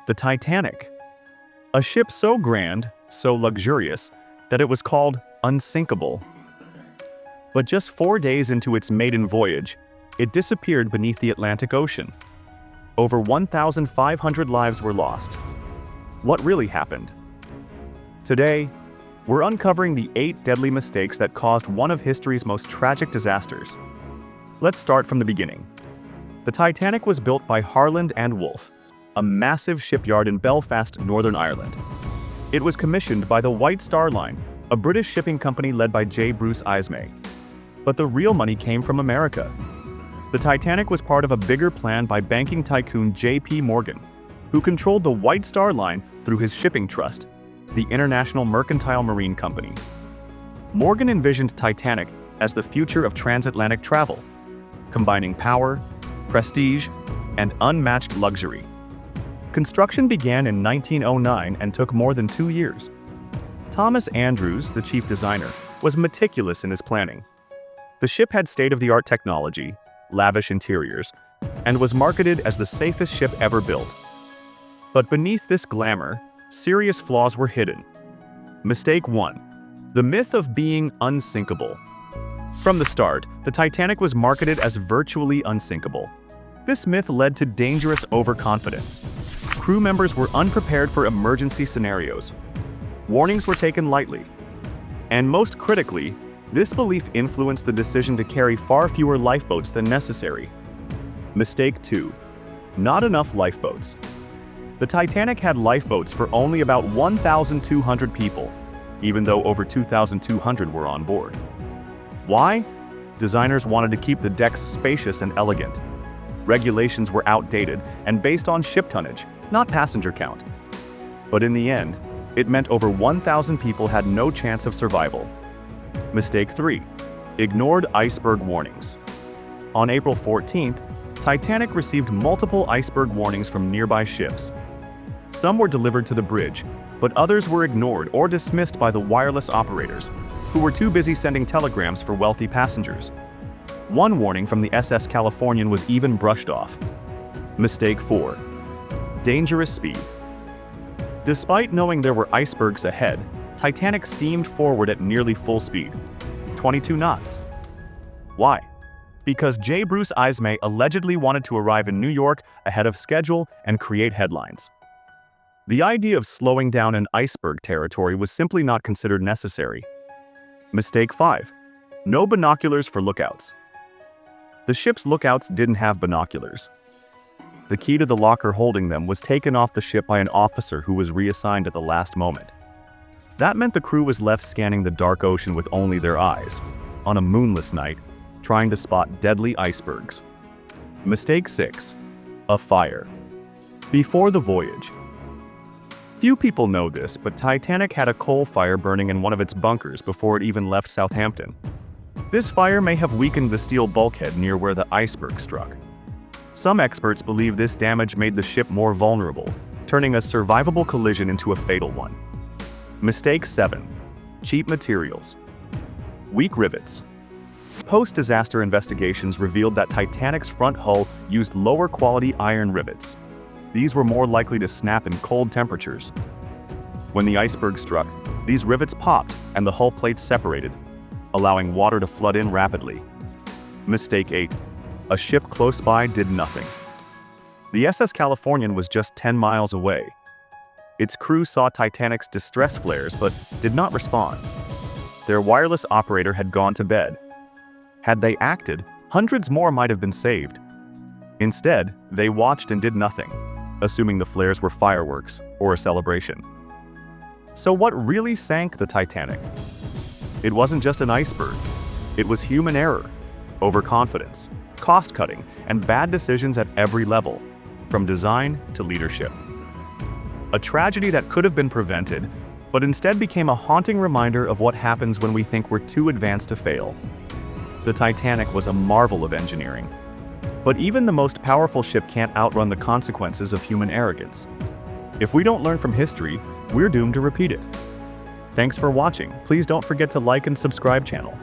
The Titanic. A ship so grand, so luxurious, that it was called Unsinkable. But just 4 days into its maiden voyage, it disappeared beneath the Atlantic Ocean. Over 1,500 lives were lost. What really happened? Today, we're uncovering the 8 deadly mistakes that caused one of history's most tragic disasters. Let's start from the beginning. The Titanic was built by Harland and Wolff, a massive shipyard in Belfast, Northern Ireland. It was commissioned by the White Star Line, a British shipping company led by J. Bruce Ismay. But the real money came from America. The Titanic was part of a bigger plan by banking tycoon J.P. Morgan, who controlled the White Star Line through his shipping trust, the International Mercantile Marine Company. Morgan envisioned Titanic as the future of transatlantic travel, combining power, prestige, and unmatched luxury. Construction began in 1909 and took more than 2 years. Thomas Andrews, the chief designer, was meticulous in his planning. The ship had state-of-the-art technology, lavish interiors, and was marketed as the safest ship ever built. But beneath this glamour, serious flaws were hidden. Mistake 1. The myth of being unsinkable. From the start, the Titanic was marketed as virtually unsinkable. This myth led to dangerous overconfidence. Crew members were unprepared for emergency scenarios. Warnings were taken lightly. And most critically, this belief influenced the decision to carry far fewer lifeboats than necessary. Mistake 2. Not enough lifeboats. The Titanic had lifeboats for only about 1,200 people, even though over 2,200 were on board. Why? Designers wanted to keep the decks spacious and elegant. Regulations were outdated and based on ship tonnage, not passenger count. But in the end, it meant over 1,000 people had no chance of survival. Mistake 3. Ignored iceberg warnings. On April 14th, Titanic received multiple iceberg warnings from nearby ships. Some were delivered to the bridge, but others were ignored or dismissed by the wireless operators, who were too busy sending telegrams for wealthy passengers. One warning from the SS Californian was even brushed off. Mistake 4. Dangerous speed. Despite knowing there were icebergs ahead, Titanic steamed forward at nearly full speed, 22 knots. Why? Because J. Bruce Ismay allegedly wanted to arrive in New York ahead of schedule and create headlines. The idea of slowing down in iceberg territory was simply not considered necessary. Mistake 5. No binoculars for lookouts. The ship's lookouts didn't have binoculars. The key to the locker holding them was taken off the ship by an officer who was reassigned at the last moment. That meant the crew was left scanning the dark ocean with only their eyes, on a moonless night, trying to spot deadly icebergs. Mistake 6. A fire. Before the voyage. Few people know this, but Titanic had a coal fire burning in one of its bunkers before it even left Southampton. This fire may have weakened the steel bulkhead near where the iceberg struck. Some experts believe this damage made the ship more vulnerable, turning a survivable collision into a fatal one. Mistake 7. Cheap materials. Weak rivets. Post-disaster investigations revealed that Titanic's front hull used lower-quality iron rivets. These were more likely to snap in cold temperatures. When the iceberg struck, these rivets popped and the hull plates separated, allowing water to flood in rapidly. Mistake 8. A ship close by did nothing. The SS Californian was just 10 miles away. Its crew saw Titanic's distress flares but did not respond. Their wireless operator had gone to bed. Had they acted, hundreds more might have been saved. Instead, they watched and did nothing, assuming the flares were fireworks or a celebration. So what really sank the Titanic? It wasn't just an iceberg. It was human error, overconfidence, cost-cutting, and bad decisions at every level, from design to leadership. A tragedy that could have been prevented, but instead became a haunting reminder of what happens when we think we're too advanced to fail. The Titanic was a marvel of engineering. But even the most powerful ship can't outrun the consequences of human arrogance. If we don't learn from history, we're doomed to repeat it. Thanks for watching. Please don't forget to like and subscribe channel.